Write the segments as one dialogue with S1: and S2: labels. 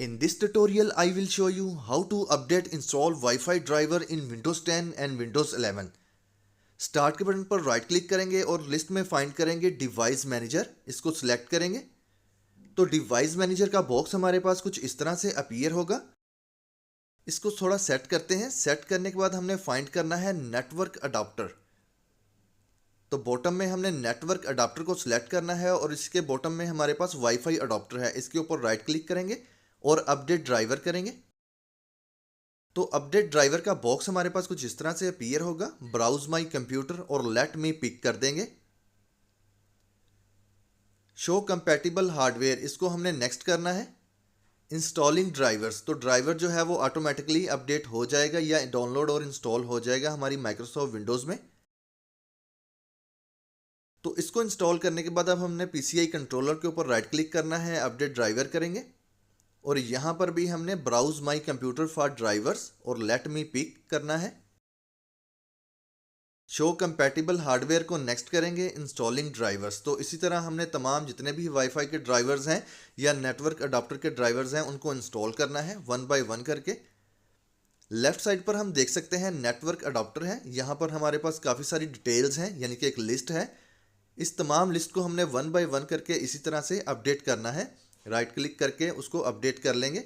S1: In this tutorial, I will show you how to update install Wi-Fi driver in Windows 10 and Windows 11. Start के button पर right click करेंगे और list में find करेंगे device manager, इसको select करेंगे तो डिवाइस मैनेजर का बॉक्स हमारे पास कुछ इस तरह से अपीयर होगा। इसको थोड़ा सेट करते हैं। सेट करने के बाद हमने फाइंड करना है नेटवर्क अडाप्टर। तो बॉटम में हमने नेटवर्क अडाप्टर को सिलेक्ट करना है और इसके बॉटम में हमारे पास वाईफाई अडाप्टर है। इसके ऊपर राइट क्लिक करेंगे और अपडेट ड्राइवर करेंगे तो अपडेट ड्राइवर का बॉक्स हमारे पास कुछ इस तरह से अपीयर होगा। ब्राउज माई कंप्यूटर और लेट मी पिक कर देंगे। शो कंपैटिबल हार्डवेयर, इसको हमने नेक्स्ट करना है। इंस्टॉलिंग ड्राइवर्स, तो ड्राइवर जो है वो ऑटोमेटिकली अपडेट हो जाएगा या डाउनलोड और इंस्टॉल हो जाएगा हमारी माइक्रोसॉफ्ट विंडोज में। तो इसको इंस्टॉल करने के बाद अब हमने पीसीआई कंट्रोलर के ऊपर राइट क्लिक करना है, अपडेट ड्राइवर करेंगे और यहां पर भी हमने browse my computer for drivers और लेट मी पिक करना है। शो कंपैटिबल हार्डवेयर को नेक्स्ट करेंगे। इंस्टॉलिंग ड्राइवर्स, तो इसी तरह हमने तमाम जितने भी वाईफाई के ड्राइवर्स हैं या नेटवर्क अडाप्टर के ड्राइवर्स हैं उनको इंस्टॉल करना है वन बाय वन करके। लेफ्ट साइड पर हम देख सकते हैं नेटवर्क अडाप्टर है। यहाँ पर हमारे पास काफ़ी सारी डिटेल्स हैं, यानी कि एक लिस्ट है। इस तमाम लिस्ट को हमने वन बाय वन करके इसी तरह से अपडेट करना है। राइट क्लिक करके उसको अपडेट कर लेंगे।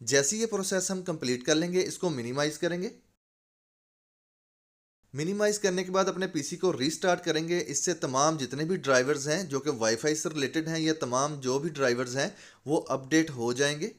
S1: जैसे ये प्रोसेस हम कंप्लीट कर लेंगे, इसको मिनिमाइज करेंगे। मिनिमाइज करने के बाद अपने पीसी को रीस्टार्ट करेंगे। इससे तमाम जितने भी ड्राइवर्स हैं जो कि वाईफाई से रिलेटेड हैं, या तमाम जो भी ड्राइवर्स हैं वो अपडेट हो जाएंगे।